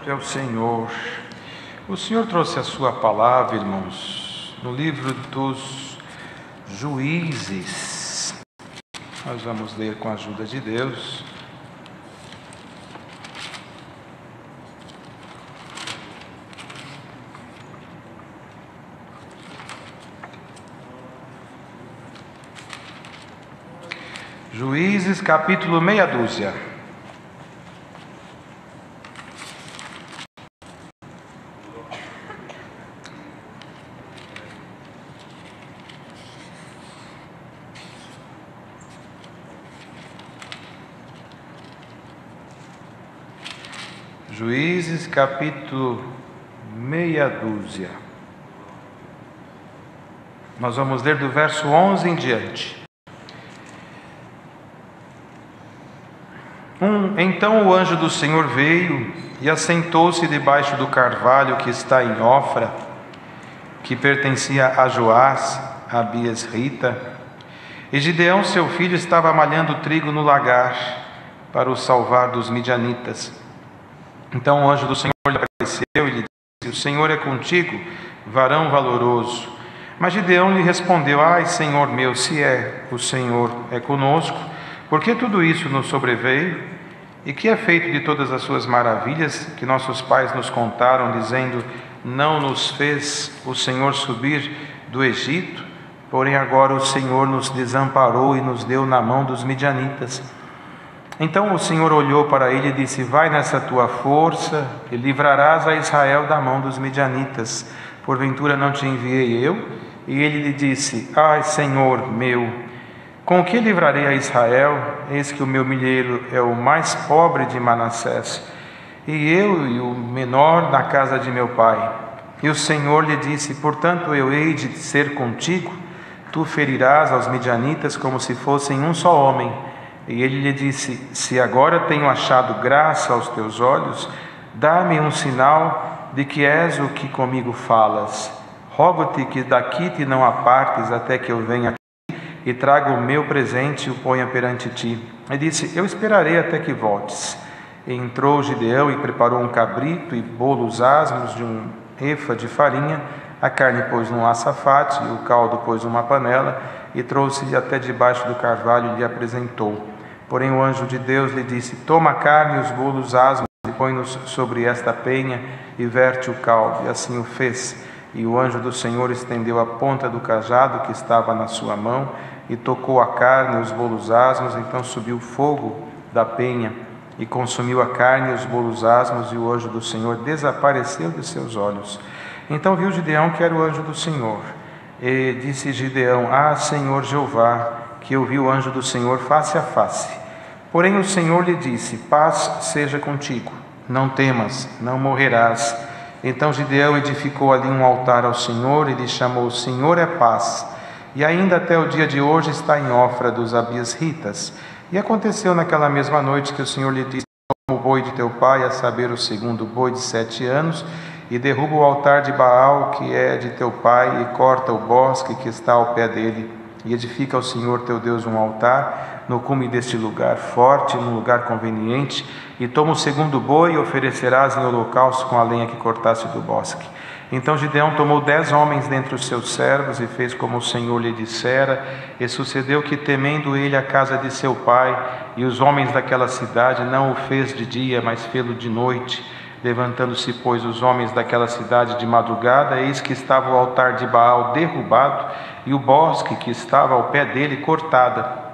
Santo é o Senhor. O Senhor trouxe a sua palavra, irmãos, no livro dos Juízes. Nós vamos ler com a ajuda de Deus. Juízes, capítulo meia dúzia. Juízes, capítulo meia dúzia. Nós vamos ler do verso 11 em diante. Então o anjo do Senhor veio e assentou-se debaixo do carvalho que está em Ofra, que pertencia a Joás, a Abiesrita. E Gideão, seu filho, estava malhando trigo no lagar para o salvar dos midianitas. Então o anjo do Senhor lhe apareceu e lhe disse: O Senhor é contigo, varão valoroso. Mas Gideão lhe respondeu: Ai, Senhor meu, se o Senhor é conosco, por que tudo isso nos sobreveio? E que é feito de todas as suas maravilhas que nossos pais nos contaram, dizendo: Não nos fez o Senhor subir do Egito? Porém agora o Senhor nos desamparou e nos deu na mão dos midianitas. Então o Senhor olhou para ele e disse: Vai nessa tua força e livrarás a Israel da mão dos midianitas. Porventura não te enviei eu? E ele lhe disse: Ai, Senhor meu, com o que livrarei a Israel? Eis que o meu milheiro é o mais pobre de Manassés, e eu e o menor na casa de meu pai. E o Senhor lhe disse: Portanto eu hei de ser contigo, tu ferirás aos midianitas como se fossem um só homem. E ele lhe disse: Se agora tenho achado graça aos teus olhos, dá-me um sinal de que és o que comigo falas. Rogo-te que daqui te não apartes até que eu venha aqui e traga o meu presente e o ponha perante ti. E disse: Eu esperarei até que voltes. E entrou Gideão e preparou um cabrito e bolos asmos de um efa de farinha. A carne pôs num açafate e o caldo pôs numa panela, e trouxe-lhe até debaixo do carvalho e lhe apresentou. Porém o anjo de Deus lhe disse: Toma a carne e os bolos asmos e põe-nos sobre esta penha e verte o caldo. E assim o fez. E o anjo do Senhor estendeu a ponta do cajado que estava na sua mão e tocou a carne e os bolos asmos. Então subiu fogo da penha e consumiu a carne e os bolos asmos, e o anjo do Senhor desapareceu de seus olhos. Então viu Gideão que era o anjo do Senhor. E disse Gideão: Ah, Senhor Jeová, que eu vi o anjo do Senhor face a face. Porém o Senhor lhe disse: Paz seja contigo, não temas, não morrerás. Então Gideão edificou ali um altar ao Senhor e lhe chamou: Senhor é paz. E ainda até o dia de hoje está em Ofra dos Abiesritas. E aconteceu naquela mesma noite que o Senhor lhe disse: Toma o boi de teu pai, a saber, o segundo boi de 7 anos, e derruba o altar de Baal, que é de teu pai, e corta o bosque que está ao pé dele. E edifica ao Senhor teu Deus um altar no cume deste lugar forte, num lugar conveniente, e toma o segundo boi e oferecerás em holocausto com a lenha que cortaste do bosque. Então Gideão tomou 10 homens dentre os seus servos e fez como o Senhor lhe dissera. E sucedeu que, temendo ele a casa de seu pai e os homens daquela cidade, não o fez de dia, mas fê-lo de noite. Levantando-se, pois, os homens daquela cidade de madrugada, eis que estava o altar de Baal derrubado e o bosque que estava ao pé dele cortado.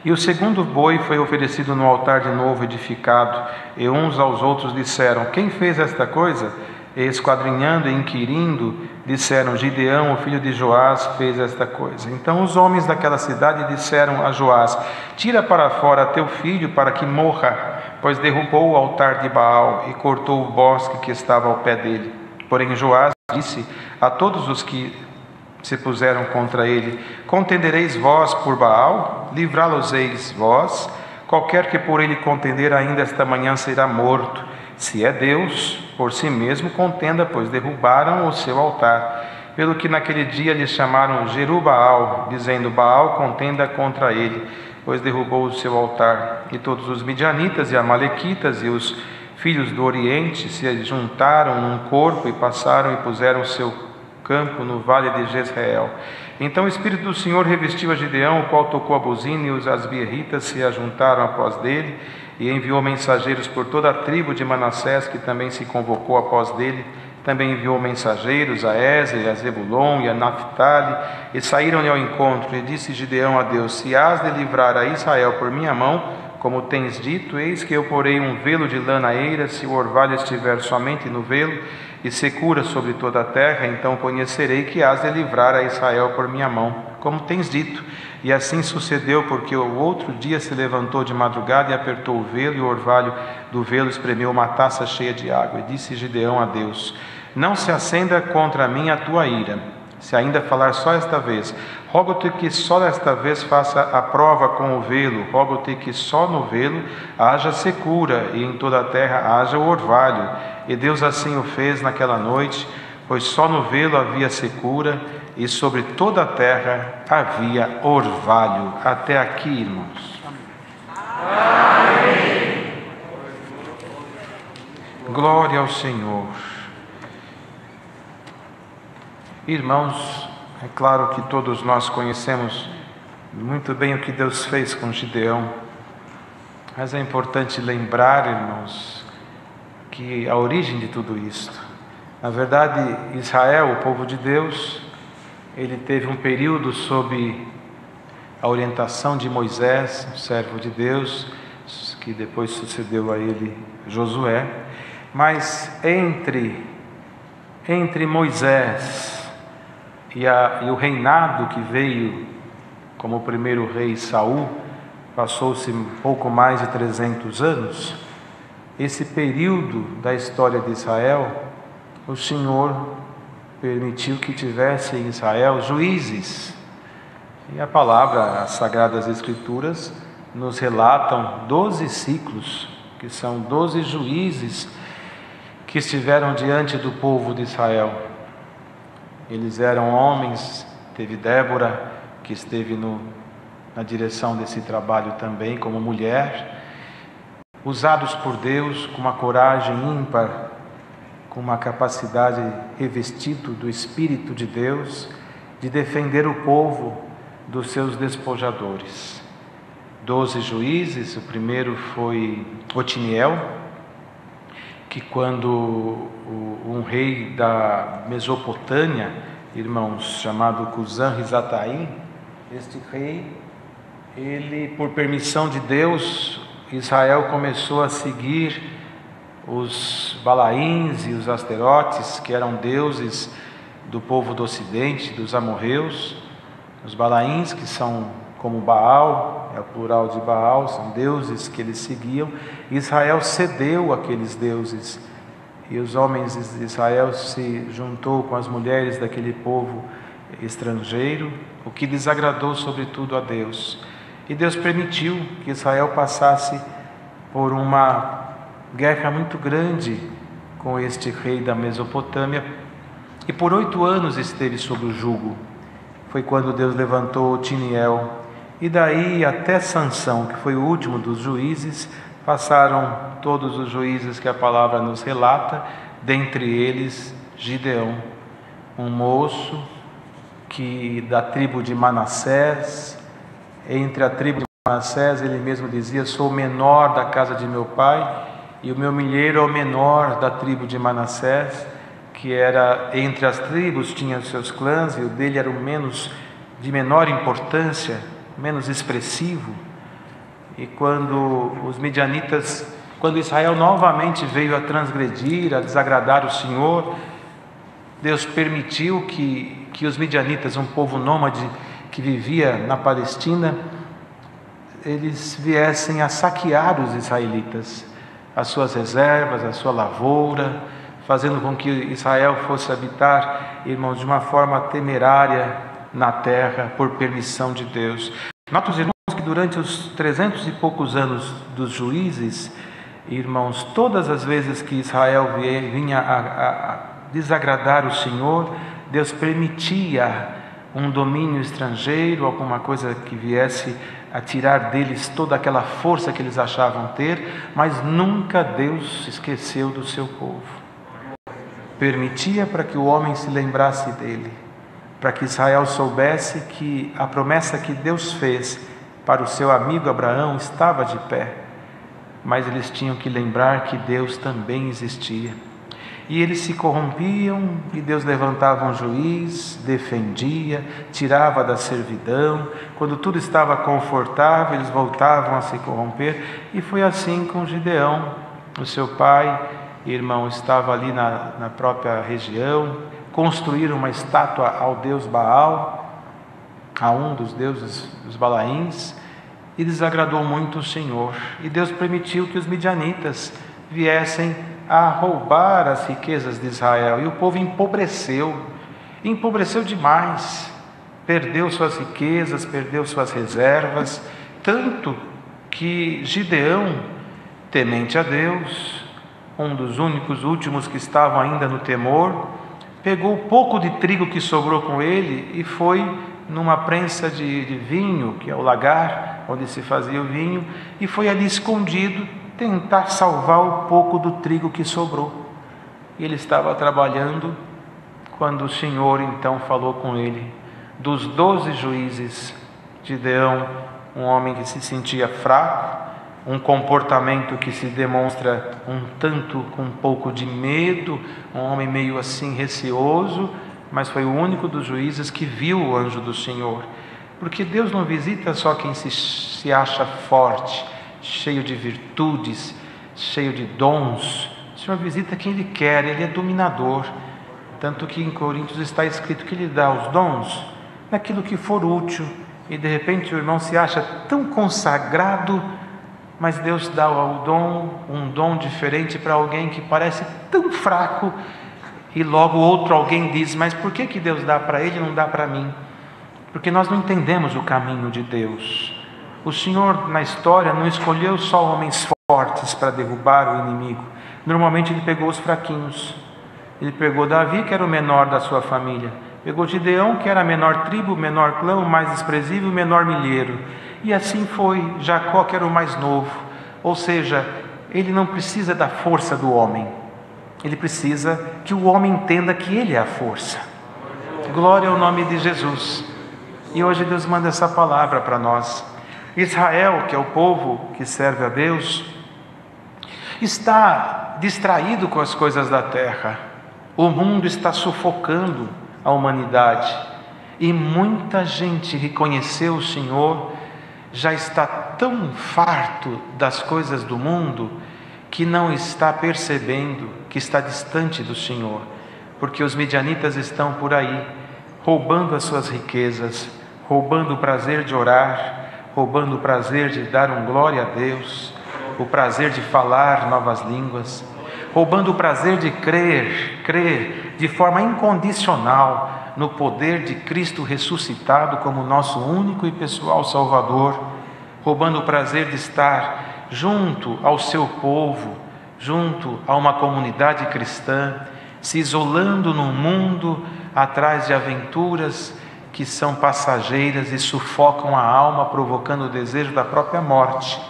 E o segundo boi foi oferecido no altar de novo edificado, e uns aos outros disseram: Quem fez esta coisa? E esquadrinhando e inquirindo, disseram: Gideão, o filho de Joás, fez esta coisa. Então os homens daquela cidade disseram a Joás: Tira para fora teu filho para que morra, pois derrubou o altar de Baal e cortou o bosque que estava ao pé dele. Porém Joás disse a todos os que se puseram contra ele: Contendereis vós por Baal? Livrá-los-eis vós? Qualquer que por ele contender ainda esta manhã será morto. Se é Deus, por si mesmo contenda, pois derrubaram o seu altar. Pelo que naquele dia lhe chamaram Jerubaal, dizendo: Baal contenda contra ele, pois derrubou o seu altar. E todos os midianitas e amalequitas e os filhos do Oriente se juntaram num corpo e passaram e puseram seu campo no vale de Jezreel. Então o Espírito do Senhor revestiu a Gideão, o qual tocou a buzina, e os asbieritas se ajuntaram após dele, e enviou mensageiros por toda a tribo de Manassés, que também se convocou após dele. Também enviou mensageiros a Ézer, a Zebulon e a Naphtali, e saíram-lhe ao encontro. E disse Gideão a Deus: se hás de livrar a Israel por minha mão, como tens dito, eis que eu porei um velo de lã na eira, se o orvalho estiver somente no velo, e secura sobre toda a terra, então conhecerei que hás de livrar a Israel por minha mão, como tens dito. E assim sucedeu, porque o outro dia se levantou de madrugada e apertou o velo, e o orvalho do velo espremeu uma taça cheia de água. E disse Gideão a Deus: não se acenda contra mim a tua ira, se ainda falar só esta vez. Rogo-te que só esta vez faça a prova com o velo. Rogo-te que só no velo haja secura, e em toda a terra haja o orvalho. E Deus assim o fez naquela noite, pois só no velo havia secura, e sobre toda a terra havia orvalho. Até aqui, irmãos. Amém. Glória ao Senhor. Irmãos, é claro que todos nós conhecemos muito bem o que Deus fez com Gideão, mas é importante lembrar, irmãos, que a origem de tudo isto, na verdade, Israel, o povo de Deus, ele teve um período sob a orientação de Moisés, o servo de Deus, que depois sucedeu a ele Josué, mas entre Moisés e o reinado que veio como o primeiro rei Saul, passou-se um pouco mais de 300 anos. Esse período da história de Israel, o Senhor permitiu que tivesse em Israel juízes. E a palavra, as Sagradas Escrituras, nos relatam 12 ciclos, que são 12 juízes que estiveram diante do povo de Israel. Eles eram homens, teve Débora, que esteve na direção desse trabalho também, como mulher, usados por Deus com uma coragem ímpar, com uma capacidade revestido do Espírito de Deus, de defender o povo dos seus despojadores. 12 juízes, o primeiro foi Otiniel, que quando um rei da Mesopotâmia, irmãos, chamado Cusã-Risataim, este rei, ele, por permissão de Deus, Israel começou a seguir os Balaíns e os Asterotes, que eram deuses do povo do Ocidente, dos amorreus. Os Balaíns, que são como Baal, é o plural de Baal, são deuses que eles seguiam. Israel cedeu àqueles deuses, e os homens de Israel se juntou com as mulheres daquele povo estrangeiro, o que desagradou sobretudo a Deus. E Deus permitiu que Israel passasse por uma guerra muito grande com este rei da Mesopotâmia, e por 8 anos esteve sob o jugo. Foi quando Deus levantou Otiniel, e daí até Sansão, que foi o último dos juízes, passaram todos os juízes que a palavra nos relata, dentre eles Gideão, um moço que da tribo de Manassés. Entre a tribo de Manassés, ele mesmo dizia: sou o menor da casa de meu pai, e o meu milheiro é o menor da tribo de Manassés, que era entre as tribos, tinha seus clãs, e o dele era o menos, de menor importância, menos expressivo. E quando os midianitas, quando Israel novamente veio a transgredir, a desagradar o Senhor, Deus permitiu que os midianitas, um povo nômade que vivia na Palestina, eles viessem a saquear os israelitas, as suas reservas, a sua lavoura, fazendo com que Israel fosse habitar, irmãos, de uma forma temerária na terra, por permissão de Deus. Notem, irmãos, que durante os 300 e poucos anos dos juízes, irmãos, todas as vezes que Israel vinha a desagradar o Senhor, Deus permitia um domínio estrangeiro, alguma coisa que viesse a tirar deles toda aquela força que eles achavam ter, mas nunca Deus se esqueceu do seu povo. Permitia para que o homem se lembrasse dele, para que Israel soubesse que a promessa que Deus fez para o seu amigo Abraão estava de pé, mas eles tinham que lembrar que Deus também existia. E eles se corrompiam, e Deus levantava um juiz, defendia, tirava da servidão. Quando tudo estava confortável, eles voltavam a se corromper. E foi assim com Gideão. O seu pai e irmão estava ali na própria região, construíram uma estátua ao deus Baal, a um dos deuses dos Balaíns, e desagradou muito o Senhor. E Deus permitiu que os midianitas viessem a roubar as riquezas de Israel, e o povo empobreceu demais, perdeu suas riquezas, perdeu suas reservas, tanto que Gideão, temente a Deus, um dos últimos que estavam ainda no temor, pegou o pouco de trigo que sobrou com ele e foi numa prensa de vinho, que é o lagar onde se fazia o vinho, e foi ali escondido tentar salvar o pouco do trigo que sobrou. Ele estava trabalhando quando o Senhor então falou com ele. Dos 12 juízes, Gideão, um homem que se sentia fraco, um comportamento que se demonstra um tanto com um pouco de medo, um homem meio assim receoso, mas foi o único dos juízes que viu o anjo do Senhor. Porque Deus não visita só quem se acha forte, cheio de virtudes, cheio de dons. O Senhor visita quem Ele quer, Ele é dominador. Tanto que em Coríntios está escrito que Ele dá os dons naquilo que for útil. E de repente o irmão se acha tão consagrado, mas Deus dá um dom diferente para alguém que parece tão fraco, e logo outro alguém diz: mas por que Deus dá para ele e não dá para mim? Porque nós não entendemos o caminho de Deus. O Senhor na história não escolheu só homens fortes para derrubar o inimigo. Normalmente Ele pegou os fraquinhos. Ele pegou Davi, que era o menor da sua família, pegou Gideão, que era a menor tribo, o menor clã, o mais desprezível, o menor milheiro, e assim foi Jacó, que era o mais novo. Ou seja, ele não precisa da força do homem, ele precisa que o homem entenda que ele é a força. Glória ao nome de Jesus. E hoje Deus manda essa palavra para nós. Israel, que é o povo que serve a Deus, está distraído com as coisas da terra. O mundo está sufocando a humanidade, e muita gente reconheceu o Senhor, já está tão farto das coisas do mundo que não está percebendo que está distante do Senhor, porque os midianitas estão por aí roubando as suas riquezas, roubando o prazer de orar, roubando o prazer de dar glória a Deus, o prazer de falar novas línguas, roubando o prazer de crer de forma incondicional no poder de Cristo ressuscitado como nosso único e pessoal Salvador, roubando o prazer de estar junto ao seu povo, junto a uma comunidade cristã, se isolando no mundo atrás de aventuras que são passageiras e sufocam a alma, provocando o desejo da própria morte.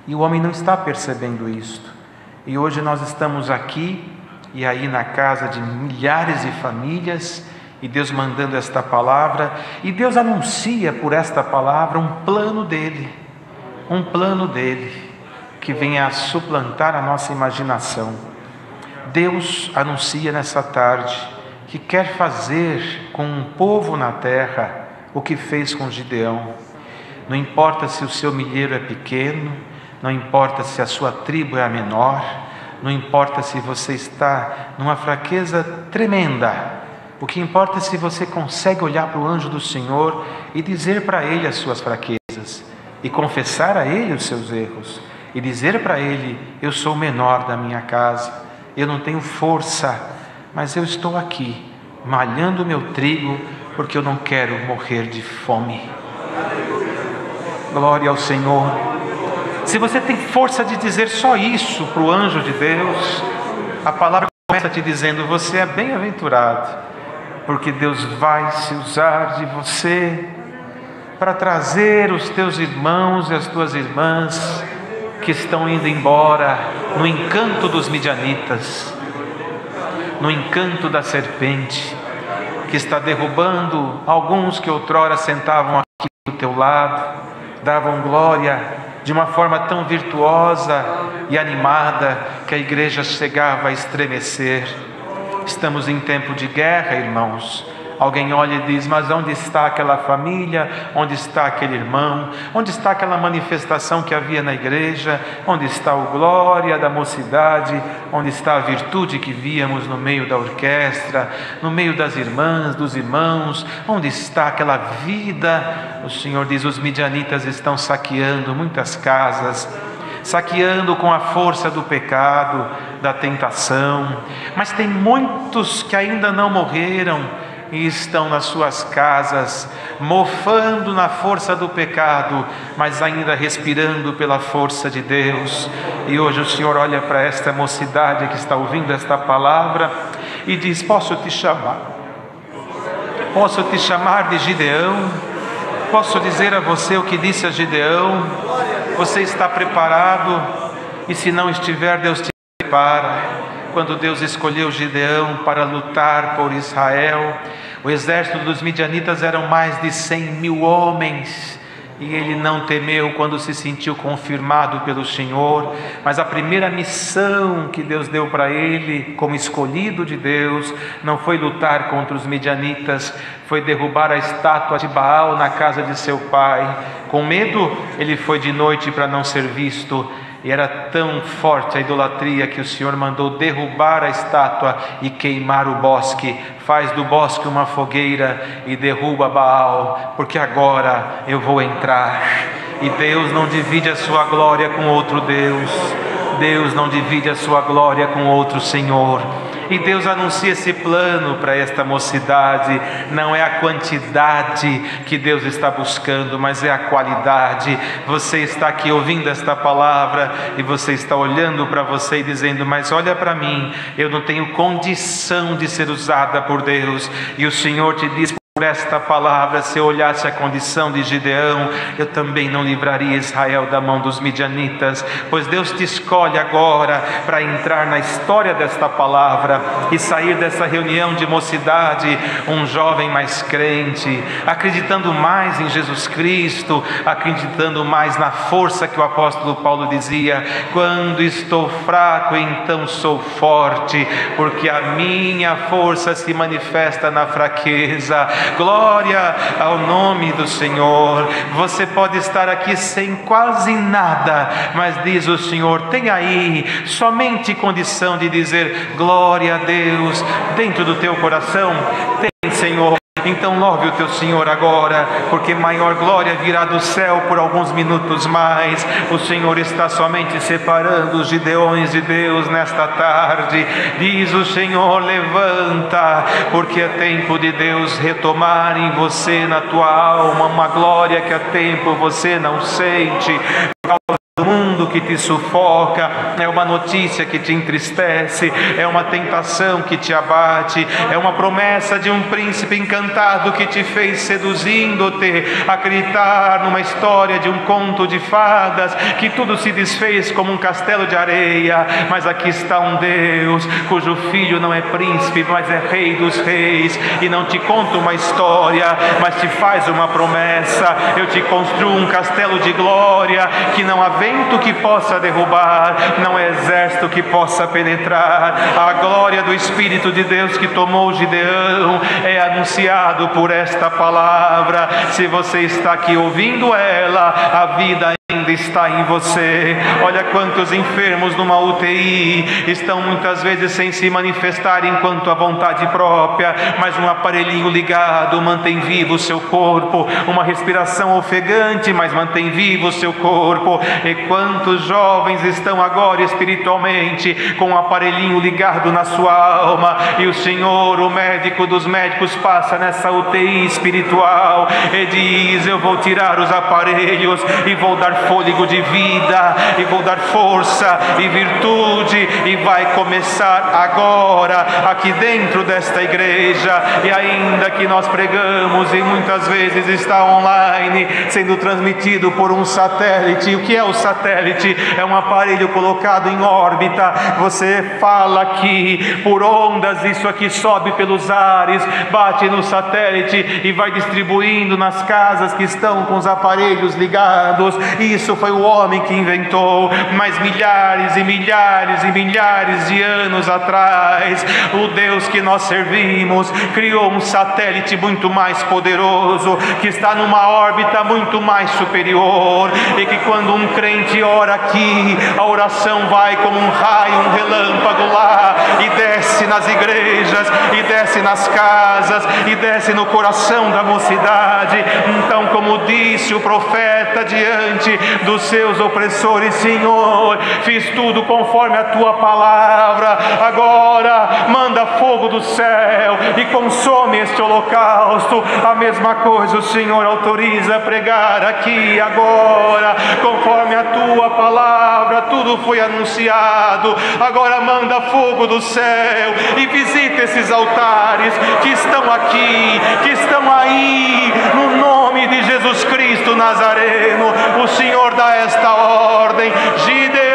E o homem não está percebendo isto. E hoje nós estamos aqui e aí na casa de milhares de famílias, e Deus mandando esta palavra, e Deus anuncia por esta palavra um plano dele que venha a suplantar a nossa imaginação. Deus anuncia nessa tarde que quer fazer com um povo na terra o que fez com Gideão. Não importa se o seu milheiro é pequeno, não importa se a sua tribo é a menor, não importa se você está numa fraqueza tremenda. O que importa é se você consegue olhar para o anjo do Senhor e dizer para ele as suas fraquezas, e confessar a ele os seus erros, e dizer para ele: eu sou o menor da minha casa, eu não tenho força, mas eu estou aqui, malhando o meu trigo, porque eu não quero morrer de fome. Glória ao Senhor. Se você tem força de dizer só isso para o anjo de Deus, a palavra começa te dizendo: você é bem-aventurado, porque Deus vai se usar de você para trazer os teus irmãos e as tuas irmãs que estão indo embora no encanto dos midianitas, no encanto da serpente, que está derrubando alguns que outrora sentavam aqui do teu lado, davam glória de uma forma tão virtuosa e animada que a igreja chegava a estremecer. Estamos em tempo de guerra, irmãos. Alguém olha e diz: mas onde está aquela família? Onde está aquele irmão? Onde está aquela manifestação que havia na igreja? Onde está o glória da mocidade? Onde está a virtude que víamos no meio da orquestra, no meio das irmãs, dos irmãos? Onde está aquela vida? O Senhor diz: os midianitas estão saqueando muitas casas, saqueando com a força do pecado, da tentação. Mas tem muitos que ainda não morreram e estão nas suas casas, mofando na força do pecado, mas ainda respirando pela força de Deus. E hoje o Senhor olha para esta mocidade que está ouvindo esta palavra e diz: posso te chamar? Posso te chamar de Gideão? Posso dizer a você o que disse a Gideão? Você está preparado? E se não estiver, Deus te prepara. Quando Deus escolheu Gideão para lutar por Israel, o exército dos midianitas eram mais de 100.000 homens, e ele não temeu quando se sentiu confirmado pelo Senhor. Mas a primeira missão que Deus deu para ele, como escolhido de Deus, não foi lutar contra os midianitas, foi derrubar a estátua de Baal na casa de seu pai. Com medo, ele foi de noite para não ser visto. E era tão forte a idolatria que o Senhor mandou derrubar a estátua e queimar o bosque. Faz do bosque uma fogueira e derruba Baal, porque agora eu vou entrar. E Deus não divide a sua glória com outro Deus. Deus não divide a sua glória com outro Senhor. E Deus anuncia esse plano para esta mocidade. Não é a quantidade que Deus está buscando, mas é a qualidade. Você está aqui ouvindo esta palavra e você está olhando para você e dizendo: mas olha para mim, eu não tenho condição de ser usada por Deus. E o Senhor te diz por esta palavra: se eu olhasse a condição de Gideão, eu também não livraria Israel da mão dos midianitas. Pois Deus te escolhe agora para entrar na história desta palavra e sair dessa reunião de mocidade um jovem mais crente, acreditando mais em Jesus Cristo, acreditando mais na força que o apóstolo Paulo dizia: quando estou fraco, então sou forte, porque a minha força se manifesta na fraqueza. Glória ao nome do Senhor. Você pode estar aqui sem quase nada, mas diz o Senhor: tem aí somente condição de dizer glória a Deus dentro do teu coração. Tem, Senhor. Então louve o teu Senhor agora, porque maior glória virá do céu por alguns minutos mais. O Senhor está somente separando os gideões de Deus nesta tarde. Diz o Senhor: levanta, porque é tempo de Deus retomar em você, na tua alma, uma glória que há tempo você não sente. Do mundo que te sufoca, é uma notícia que te entristece, é uma tentação que te abate, é uma promessa de um príncipe encantado que te fez, seduzindo-te a acreditar numa história de um conto de fadas, que tudo se desfez como um castelo de areia. Mas aqui está um Deus cujo filho não é príncipe, mas é rei dos reis, e não te conta uma história, mas te faz uma promessa: eu te construo um castelo de glória que não há vento que possa derrubar, não é exército que possa penetrar. A glória do Espírito de Deus que tomou Gideão é anunciado por esta palavra. Se você está aqui ouvindo ela, a vida ainda está em você. Olha quantos enfermos numa UTI estão muitas vezes sem se manifestar enquanto a vontade própria, mas um aparelhinho ligado mantém vivo o seu corpo, uma respiração ofegante, mas mantém vivo o seu corpo. E quantos jovens estão agora espiritualmente com um aparelhinho ligado na sua alma, e o Senhor, o médico dos médicos, passa nessa UTI espiritual e diz: eu vou tirar os aparelhos e vou dar força fôlego de vida, e vou dar força e virtude, e vai começar agora, aqui dentro desta igreja. E ainda que nós pregamos, e muitas vezes está online, sendo transmitido por um satélite. O que é o satélite? É um aparelho colocado em órbita. Você fala aqui por ondas, isso aqui sobe pelos ares, bate no satélite e vai distribuindo nas casas que estão com os aparelhos ligados. Isso foi o homem que inventou, mas milhares e milhares e milhares de anos atrás, o Deus que nós servimos criou um satélite muito mais poderoso, que está numa órbita muito mais superior, e que quando um crente ora aqui, a oração vai como um raio, um relâmpago lá, e desce nas igrejas, e desce nas casas, e desce no coração da mocidade. Então, como disse o profeta diante dos seus opressores: Senhor, fiz tudo conforme a tua palavra, agora manda fogo do céu e consome este holocausto. A mesma coisa o Senhor autoriza a pregar aqui agora, conforme a tua palavra, tudo foi anunciado. Agora manda fogo do céu e visita esses altares que estão aqui, que estão aí, no nome de Jesus Cristo Nazareno. O Senhor dá esta ordem: Gideão,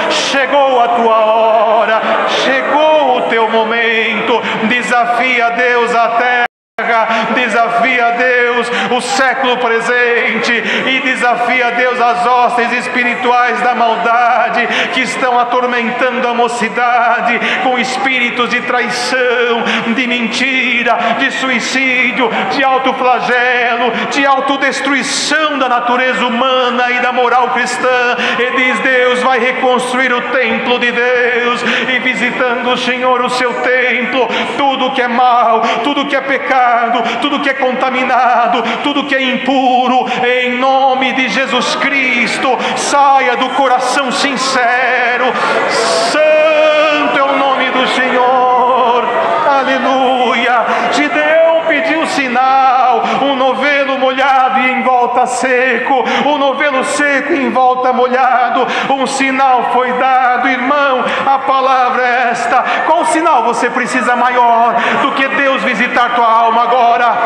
chegou a tua hora, chegou o teu momento. Desafia a Deus a terra, desafia a Deus o século presente, e desafia a Deus as hostes espirituais da maldade que estão atormentando a mocidade com espíritos de traição, de mentira, de suicídio, de autoflagelo, de autodestruição da natureza humana e da moral cristã. E diz: Deus vai reconstruir o templo de Deus, e visitando o Senhor o seu templo, tudo que é mal, tudo que é pecado, tudo que é contaminado, tudo que é impuro, em nome de Jesus Cristo, saia do coração sincero. Santo é o nome do Senhor, aleluia. Gideão pediu sinal: um novelo molhado e em volta seco, um novelo seco e em volta molhado. Um sinal foi dado, irmão. A palavra é esta. Qual sinal você precisa maior do que Deus visitar tua alma agora?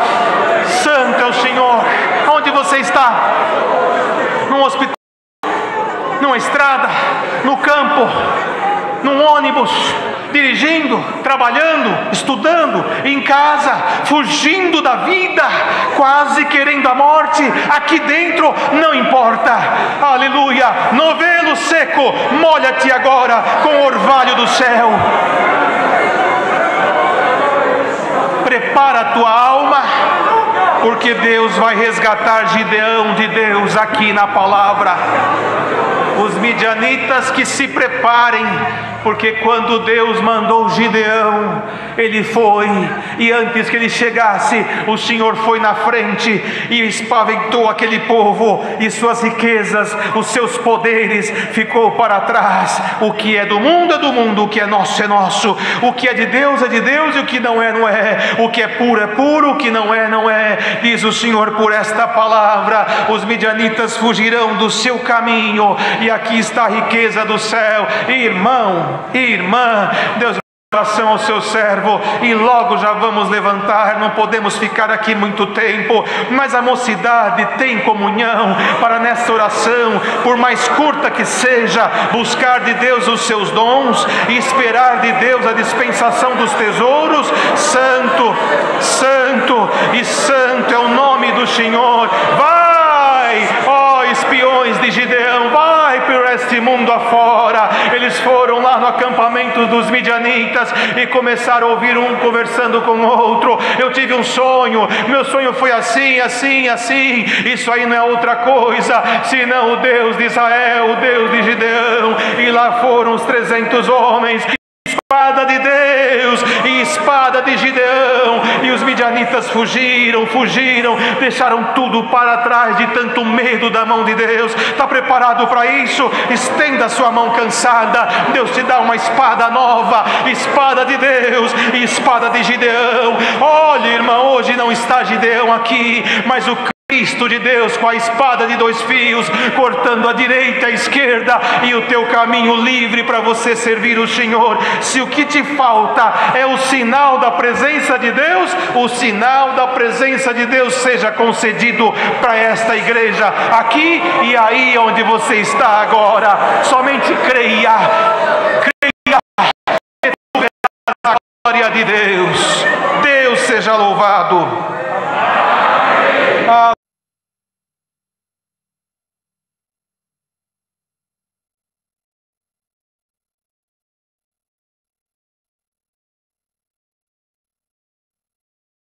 Santo é o Senhor. Onde você está? Num hospital, numa estrada, no campo, num ônibus, dirigindo, trabalhando, estudando, em casa, fugindo da vida, quase querendo a morte. Aqui dentro não importa, aleluia. Novelo seco, molha-te agora com o orvalho do céu. Prepara a tua alma, porque Deus vai resgatar Gideão de Deus aqui na palavra. Os midianitas que se preparem, porque quando Deus mandou Gideão, ele foi, e antes que ele chegasse, o Senhor foi na frente e espaventou aquele povo, e suas riquezas, os seus poderes ficou para trás. O que é do mundo é do mundo, o que é nosso é nosso, o que é de Deus, e o que não é, não é, o que é puro, o que não é, não é. Diz o Senhor por esta palavra: os midianitas fugirão do seu caminho, e aqui está a riqueza do céu. Irmão, irmã, Deus, oração ao seu servo, e logo já vamos levantar. Não podemos ficar aqui muito tempo, mas a mocidade tem comunhão para nessa oração, por mais curta que seja, buscar de Deus os seus dons e esperar de Deus a dispensação dos tesouros. Santo, santo e santo é o nome do Senhor. Vai, ó espiões de Gideão, vai por este mundo afora. Eles foram lá no acampamento dos midianitas e começaram a ouvir um conversando com o outro: eu tive um sonho, meu sonho foi assim, assim, assim. Isso aí não é outra coisa senão o Deus de Israel, o Deus de Gideão. E lá foram os 300 homens, espada de Deus e espada de Gideão, e os midianitas fugiram, deixaram tudo para trás de tanto medo da mão de Deus. Está preparado para isso? Estenda a sua mão cansada, Deus te dá uma espada nova, espada de Deus e espada de Gideão. Olha, irmão, hoje não está Gideão aqui, mas o Cristo de Deus com a espada de dois fios, cortando a direita e a esquerda, e o teu caminho livre para você servir o Senhor. Se o que te falta é o sinal da presença de Deus, o sinal da presença de Deus seja concedido para esta igreja, aqui e aí onde você está agora. Somente creia, e tu verás a glória de Deus. Deus seja louvado.